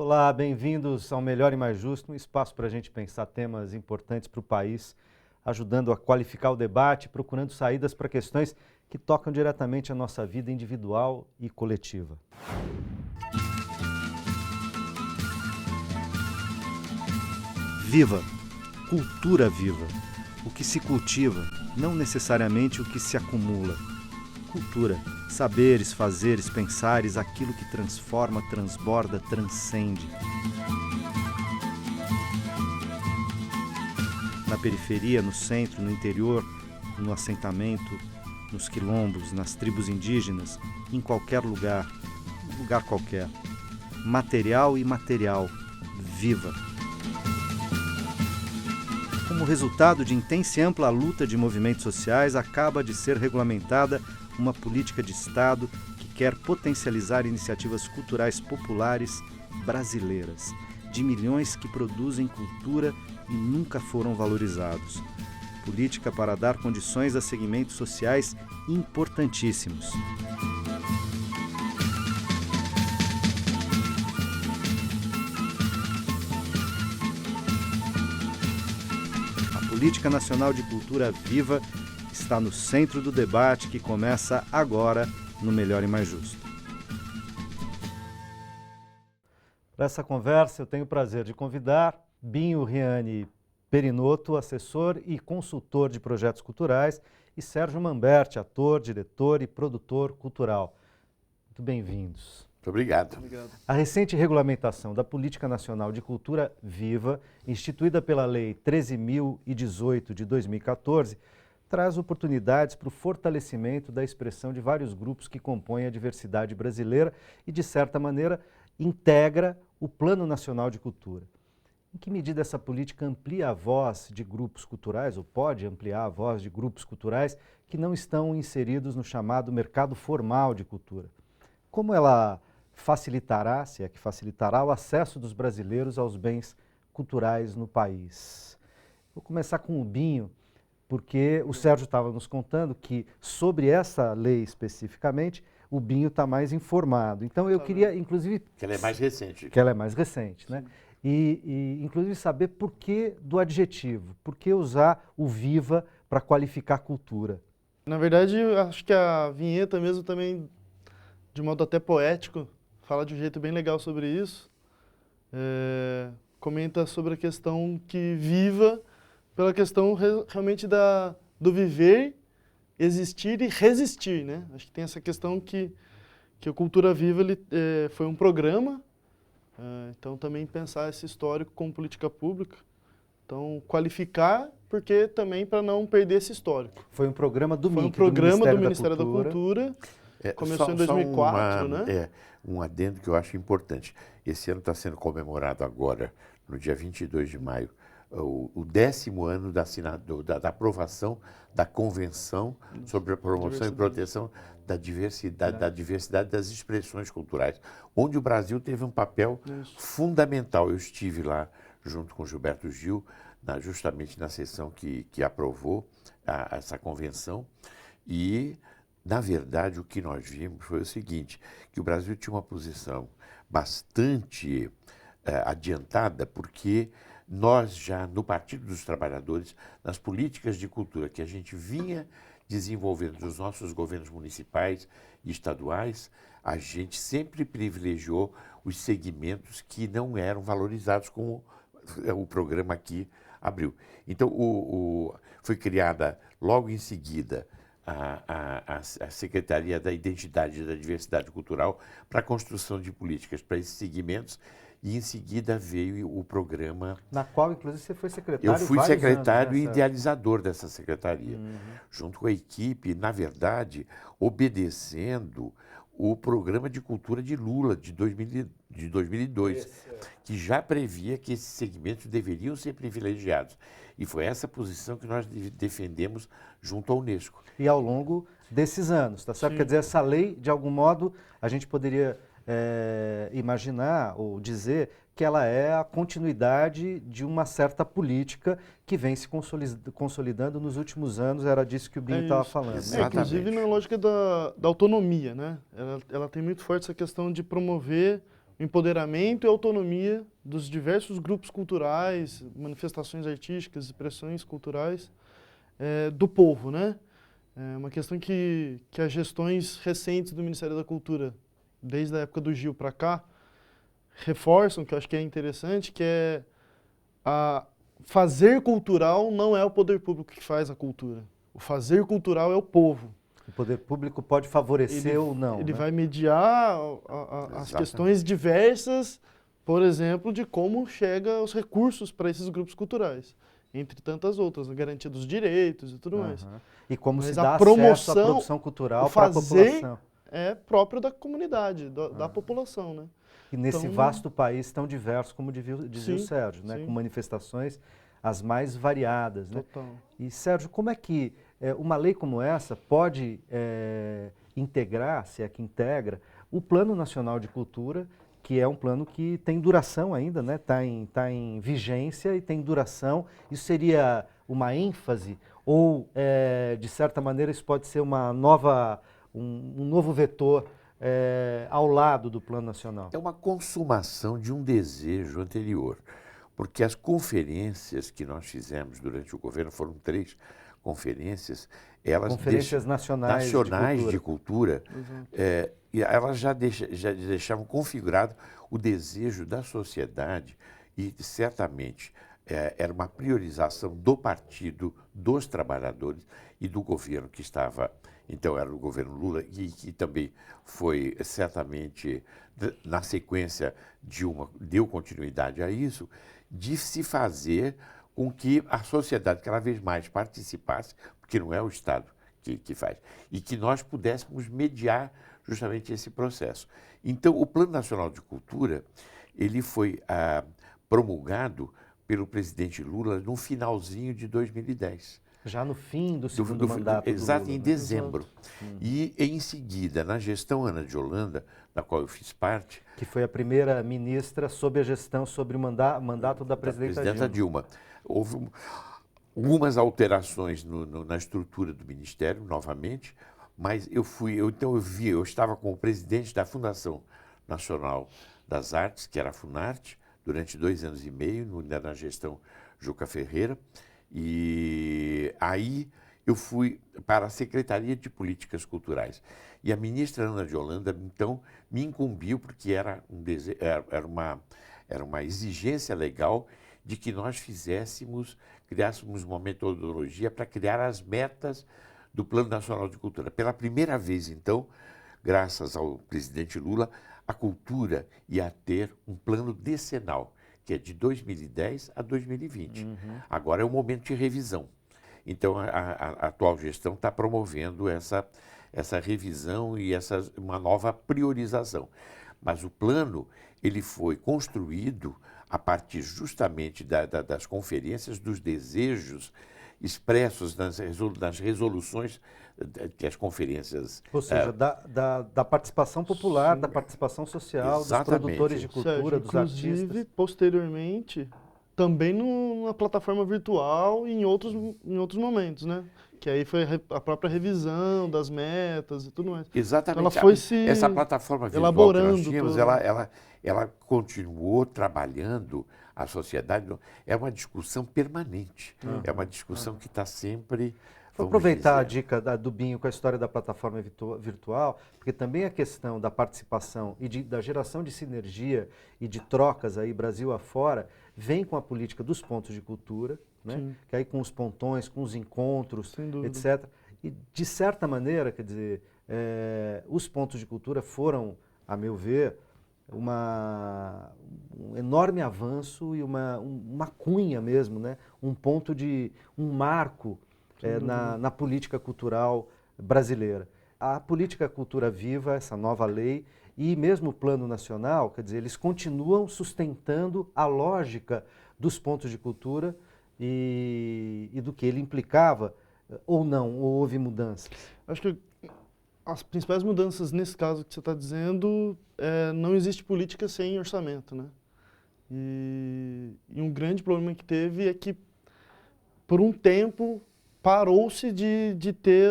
Olá, bem-vindos ao Melhor e Mais Justo, um espaço para a gente pensar temas importantes para o país, ajudando a qualificar o debate, procurando saídas para questões que tocam diretamente a nossa vida individual e coletiva. Viva! Cultura viva. O que se cultiva, não necessariamente o que se acumula. Cultura, saberes, fazeres, pensares, aquilo que transforma, transborda, transcende. Na periferia, no centro, no interior, no assentamento, nos quilombos, nas tribos indígenas, em qualquer lugar, um lugar qualquer. Material e imaterial, viva. Como resultado de intensa e ampla luta de movimentos sociais, acaba de ser regulamentada uma política de Estado que quer potencializar iniciativas culturais populares brasileiras, de milhões que produzem cultura e nunca foram valorizados. Política para dar condições a segmentos sociais importantíssimos. A Política Nacional de Cultura Viva está no centro do debate que começa agora no Melhor e Mais Justo. Para essa conversa, eu tenho o prazer de convidar Binho Riani Perinotto, assessor e consultor de projetos culturais, e Sérgio Mamberti, ator, diretor e produtor cultural. Muito bem-vindos. Muito obrigado. A recente regulamentação da Política Nacional de Cultura Viva, instituída pela Lei 13.018 de 2014, traz oportunidades para o fortalecimento da expressão de vários grupos que compõem a diversidade brasileira e, de certa maneira, integra o Plano Nacional de Cultura. Em que medida essa política amplia a voz de grupos culturais, ou pode ampliar a voz de grupos culturais que não estão inseridos no chamado mercado formal de cultura? Como ela facilitará, se é que facilitará, o acesso dos brasileiros aos bens culturais no país? Vou começar com o Binho, porque o Sérgio estava nos contando que, sobre essa lei especificamente, o Binho está mais informado. Então, eu queria, inclusive... Que ela é mais recente. Que ela é mais recente, né? Inclusive, saber por que do adjetivo, por que usar o viva para qualificar a cultura. Na verdade, eu acho que a vinheta mesmo também, de modo até poético, fala de um jeito bem legal sobre isso. Comenta sobre a questão que viva, pela questão realmente do viver, existir e resistir, né? Acho que tem essa questão que a Cultura Viva foi um programa, então também pensar esse histórico como política pública. Então, qualificar, porque também para não perder esse histórico. Foi um programa do Foi um MIC, programa do Ministério da Cultura. Começou em 2004, né? Um adendo que eu acho importante. Esse ano está sendo comemorado agora, no dia 22 de maio, o 10º ano da aprovação da Convenção sobre a Promoção e Proteção da Diversidade das Expressões Culturais, onde o Brasil teve um papel fundamental. Eu estive lá junto com Gilberto Gil, justamente na sessão que aprovou essa convenção, e, na verdade, o que nós vimos foi o seguinte, que o Brasil tinha uma posição bastante adiantada, porque nós já, no Partido dos Trabalhadores, nas políticas de cultura que a gente vinha desenvolvendo dos nossos governos municipais e estaduais, a gente sempre privilegiou os segmentos que não eram valorizados, como o programa aqui abriu. Então, foi criada logo em seguida a Secretaria da Identidade e da Diversidade Cultural para a construção de políticas para esses segmentos, e em seguida veio o programa... Na qual, inclusive, você foi secretário. Eu fui secretário e idealizador dessa secretaria, junto com a equipe, na verdade, obedecendo o programa de cultura de Lula, de 2002, que já previa que esses segmentos deveriam ser privilegiados. E foi essa posição que nós defendemos junto à Unesco. E ao longo desses anos, tá certo? Sim. Quer dizer, essa lei, de algum modo, a gente poderia imaginar ou dizer que ela é a continuidade de uma certa política que vem se consolidando nos últimos anos. Era disso que o Binho estava falando. Exatamente. Inclusive na lógica da autonomia, né? Ela tem muito forte essa questão de promover o empoderamento e autonomia dos diversos grupos culturais, manifestações artísticas, expressões culturais do povo, né? É uma questão que as gestões recentes do Ministério da Cultura, desde a época do Gil para cá, reforçam, que eu acho que é interessante, que é fazer cultural não é o poder público que faz a cultura. O fazer cultural é o povo. O poder público pode favorecer ou não. Ele né? vai mediar as questões diversas, por exemplo, de como chega os recursos para esses grupos culturais, entre tantas outras, a garantia dos direitos e tudo mais. E como Mas se a dá promoção, acesso à produção cultural o para a fazer população. é próprio da comunidade, da população, né? E nesse Então, vasto país tão diverso, como dizia o sim, Sérgio, né? sim. Com manifestações as mais variadas. Né? Total. E, Sérgio, como é que uma lei como essa pode integrar, se é que integra, o Plano Nacional de Cultura, que é um plano que tem duração ainda, né? Tá em vigência e tem duração. Isso seria uma ênfase ou, de certa maneira, isso pode ser um novo vetor ao lado do Plano Nacional? É uma consumação de um desejo anterior, porque as conferências que nós fizemos durante o governo, foram 3 conferências, elas Conferências nacionais de cultura, e elas já deixavam configurado o desejo da sociedade e, certamente, era uma priorização do partido, dos trabalhadores e do governo que estava, então era o governo Lula, e que também foi, certamente, na sequência deu continuidade a isso, de se fazer com que a sociedade cada vez mais participasse, porque não é o Estado que faz, e que nós pudéssemos mediar justamente esse processo. Então, o Plano Nacional de Cultura, ele foi promulgado pelo presidente Lula no finalzinho de 2010. Já no fim do segundo mandato Exato, do Lula, em né? dezembro. E, em seguida, na gestão Ana de Holanda, da qual eu fiz parte... Que foi a primeira ministra sob a gestão, sobre o mandato da presidenta Dilma. Houve algumas alterações na estrutura do Ministério, novamente, mas eu estava como presidente da Fundação Nacional das Artes, que era a Funarte, durante 2 anos e meio, na gestão Juca Ferreira, e aí eu fui para a Secretaria de Políticas Culturais. E a ministra Ana de Holanda, então, me incumbiu, porque era uma exigência legal de que nós criássemos uma metodologia para criar as metas do Plano Nacional de Cultura. Pela primeira vez, então, graças ao presidente Lula, a cultura ia ter um plano decenal, que é de 2010 a 2020. Agora é o momento de revisão. Então, a atual gestão está promovendo essa revisão e uma nova priorização. Mas o plano, ele foi construído a partir justamente das conferências, dos desejos expressos nas resoluções que as conferências... Ou seja, da participação popular, da participação social, dos produtores de cultura, Sérgio, dos inclusive, artistas. posteriormente, também na plataforma virtual e em outros momentos, né? Que aí foi a própria revisão das metas e tudo mais. Exatamente. Então ela foi essa plataforma virtual elaborando que nós tínhamos, ela continuou trabalhando a sociedade. É uma discussão permanente. É uma discussão que está sempre... Vou aproveitar a dica do Binho com a história da plataforma virtual, porque também a questão da participação e da geração de sinergia e de trocas aí Brasil afora vem com a política dos pontos de cultura, né? Que aí com os pontões, com os encontros, etc. E, de certa maneira, quer dizer, os pontos de cultura foram, a meu ver, um enorme avanço e uma cunha mesmo, né? Um marco na política cultural brasileira. A política Cultura Viva, essa nova lei, e mesmo o Plano Nacional, quer dizer, eles continuam sustentando a lógica dos pontos de cultura e do que ele implicava, ou não, ou houve mudanças? Acho que as principais mudanças nesse caso que você está dizendo, não existe política sem orçamento, né? E um grande problema que teve é que, por um tempo, parou-se de ter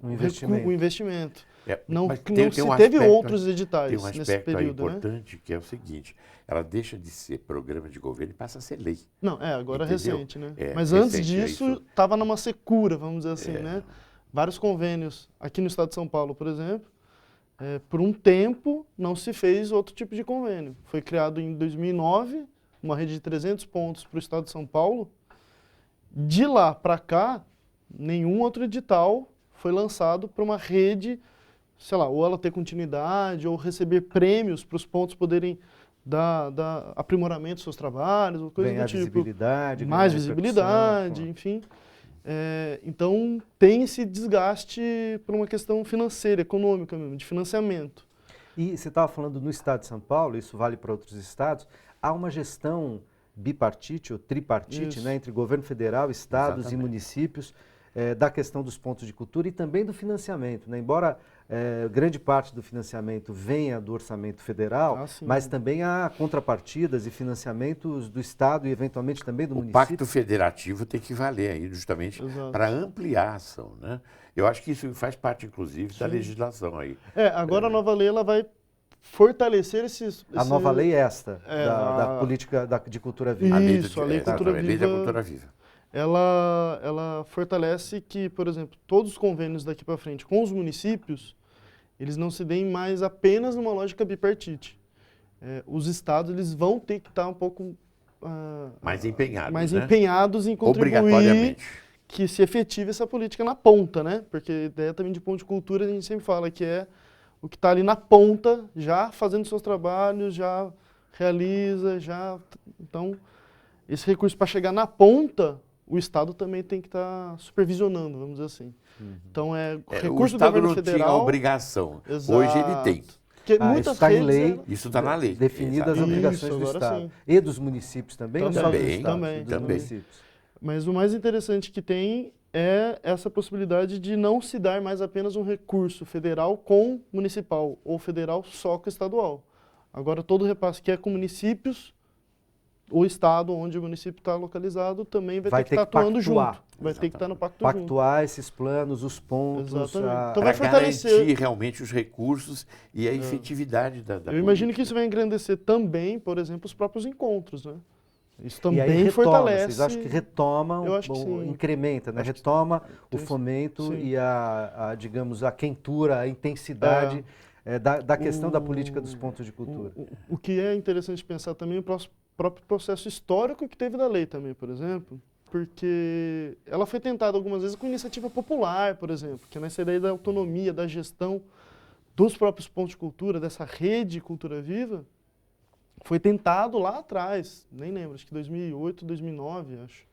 Um investimento. o investimento. Não, Mas não se um teve aspecto- outros editais Tem um nesse aspecto aí período, né? importante, que é o seguinte, ela deixa de ser programa de governo e passa a ser lei. Não, agora é Entendeu? recente, né? É, Mas antes recente, é disso, isso. estava numa secura, vamos dizer assim, né? Vários convênios aqui no estado de São Paulo, por exemplo, por um tempo não se fez outro tipo de convênio. Foi criado em 2009, uma rede de 300 pontos para o estado de São Paulo. De lá para cá, nenhum outro edital foi lançado para uma rede, sei lá, ou ela ter continuidade, ou receber prêmios para os pontos poderem dar aprimoramento dos seus trabalhos, ou coisa Ganhar do tipo. visibilidade, Mais ganhar visibilidade, repercussão. enfim. Então, tem esse desgaste por uma questão financeira, econômica mesmo, de financiamento. E você estava falando no estado de São Paulo, isso vale para outros estados, há uma gestão bipartite ou tripartite, Isso. né, entre governo federal, estados Exatamente. e municípios, da questão dos pontos de cultura e também do financiamento, né? Embora grande parte do financiamento venha do orçamento federal, Sim. mas também há contrapartidas e financiamentos do estado e eventualmente também do O município. pacto federativo tem que valer aí justamente Exato. para ampliar a ação, né? Eu acho que isso faz parte, inclusive, da legislação aí. Agora a nova lei ela vai fortalecer A nova lei é esta, da a- política de cultura viva. Isso, a lei Cultura exatamente, lei da Viva. cultura viva. Ela fortalece que, por exemplo, todos os convênios daqui para frente com os municípios, eles não se deem mais apenas numa lógica bipartite. Os estados eles vão ter que estar um pouco Mais empenhados, mais né? empenhados em contribuir Obrigatoriamente. que se efetive essa política na ponta, né? Porque a ideia também de ponto de cultura a gente sempre fala que é o que está ali na ponta, já fazendo seus trabalhos, já realiza, então esse recurso para chegar na ponta, o Estado também tem que estar supervisionando, vamos dizer assim. Então O recurso do Estado governo não federal. tinha obrigação. Exato. Hoje ele tem. Porque Isso muitas está em redes lei, eram- Isso está na lei. definidas as Isso, obrigações do agora Estado. sim. E dos municípios também, ou só dos Também, estados? também, Dos também. municípios. Mas o mais interessante que tem é essa possibilidade de não se dar mais apenas um recurso federal com municipal ou federal só com estadual. Agora todo repasse que é com municípios, o estado onde o município está localizado também vai ter que estar atuando pactuar. junto. Vai ter que estar no pacto junto. Pactuar esses planos, os pontos. Exatamente. Então Para vai fortalecer. garantir realmente os recursos e a efetividade da Eu imagino que política. isso vai engrandecer também, por exemplo, os próprios encontros, né? Isso E aí também retoma, fortalece. vocês acham que retoma, Eu acho que sim. incrementa, né? Acho que Retoma o tem- fomento sim. e digamos, a quentura, a intensidade da questão da política dos pontos de cultura. O que é interessante pensar também é o próprio processo histórico que teve da lei também, por exemplo, porque ela foi tentada algumas vezes com iniciativa popular, por exemplo, que é nessa ideia da autonomia, da gestão dos próprios pontos de cultura, dessa rede Cultura Viva, foi tentado lá atrás, nem lembro, acho que 2008, 2009, acho.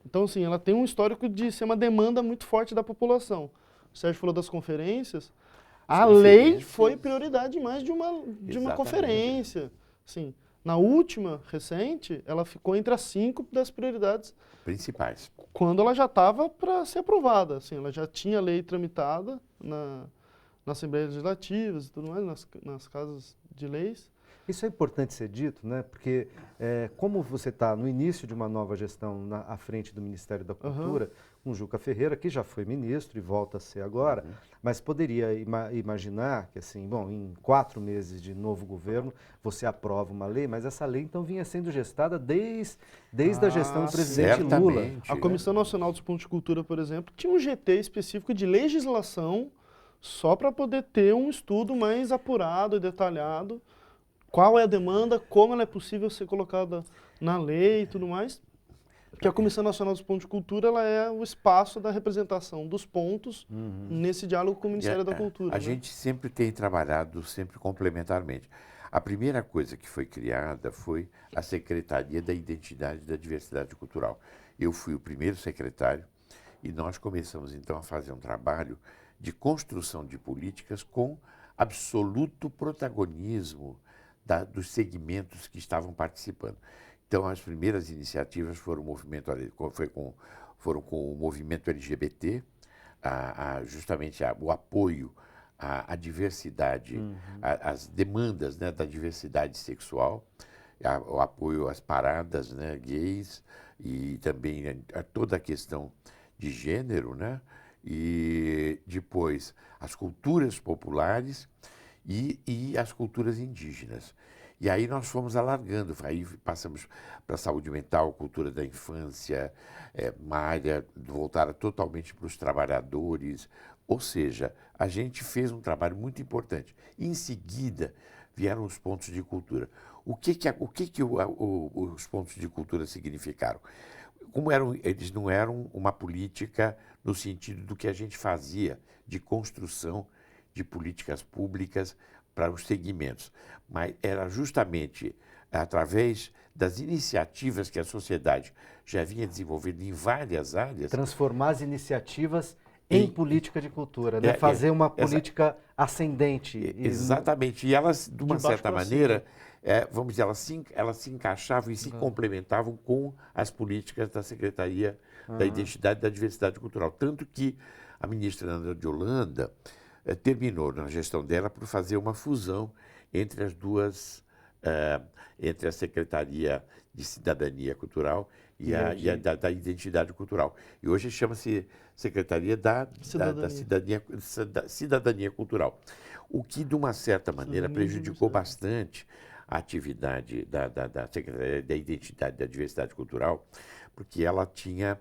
Então, assim, ela tem um histórico de ser uma demanda muito forte da população. O Sérgio falou das conferências. A lei foi prioridade mais de uma Exatamente. conferência. Assim, na última, recente, ela ficou entre as 5 das prioridades Principais. quando ela já estava para ser aprovada. Assim, ela já tinha a lei tramitada na Assembleia Legislativa e tudo mais, nas casas de leis. Isso é importante ser dito, né? Porque como você está no início de uma nova gestão à frente do Ministério da Cultura, com Juca Ferreira, que já foi ministro e volta a ser agora, mas poderia imaginar que, assim, bom, em 4 meses de novo governo, você aprova uma lei, mas essa lei, então, vinha sendo gestada desde a gestão do presidente Lula. Certamente. A Comissão Nacional dos Pontos de Cultura, por exemplo, tinha um GT específico de legislação só para poder ter um estudo mais apurado e detalhado. Qual é a demanda, como ela é possível ser colocada na lei e tudo mais. Porque a Comissão Nacional dos Pontos de Cultura ela é o espaço da representação dos pontos nesse diálogo com o Ministério da Cultura. A né? gente sempre tem trabalhado sempre complementarmente. A primeira coisa que foi criada foi a Secretaria da Identidade e da Diversidade Cultural. Eu fui o primeiro secretário e nós começamos então a fazer um trabalho de construção de políticas com absoluto protagonismo dos segmentos que estavam participando. Então, as primeiras iniciativas foram com o movimento LGBT, justamente o apoio à diversidade, às demandas, né, da diversidade sexual. o apoio às paradas, né, gays, e também a toda a questão de gênero, né? E depois as culturas populares e as culturas indígenas. E aí nós fomos alargando, aí passamos para a saúde mental, cultura da infância, uma área voltada totalmente para os trabalhadores, ou seja, a gente fez um trabalho muito importante. Em seguida, vieram os pontos de cultura. O que os pontos de cultura significaram? Eles não eram uma política no sentido do que a gente fazia de construção de políticas públicas para os segmentos, mas era justamente através das iniciativas que a sociedade já vinha desenvolvendo em várias áreas. Transformar as iniciativas em política de cultura, né? Fazer uma política ascendente. Exatamente. E elas, de uma certa maneira, cima. vamos dizer, elas se encaixavam e se complementavam com as políticas da Secretaria da Identidade e da Diversidade Cultural. Tanto que a ministra Ana de Holanda terminou na gestão dela por fazer uma fusão entre as duas, entre a Secretaria de Cidadania Cultural e da Identidade Cultural. E hoje chama-se Secretaria da Cidadania Cultural. O que, de uma certa maneira, prejudicou bastante a atividade da Secretaria da Identidade e da Diversidade Cultural, porque ela tinha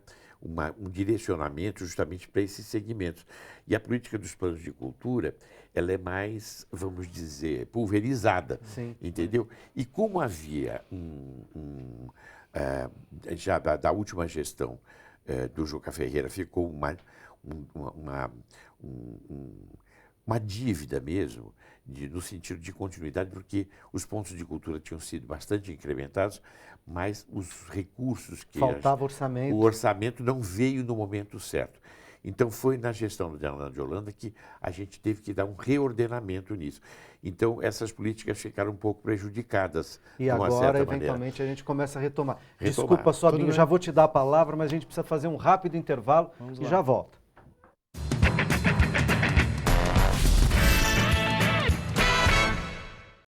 um direcionamento justamente para esses segmentos. E a política dos planos de cultura, ela é mais, vamos dizer, pulverizada, Sim. entendeu? E como havia já da última gestão do Juca Ferreira, ficou uma dívida mesmo, no sentido de continuidade, porque os pontos de cultura tinham sido bastante incrementados, mas os recursos que... Faltava orçamento. O orçamento não veio no momento certo. Então, foi na gestão da Ana de Holanda que a gente teve que dar um reordenamento nisso. Então, essas políticas ficaram um pouco prejudicadas, E agora, eventualmente, a gente começa a retomar. Desculpa, Sobinho, já vou te dar a palavra, mas a gente precisa fazer um rápido intervalo e já volta.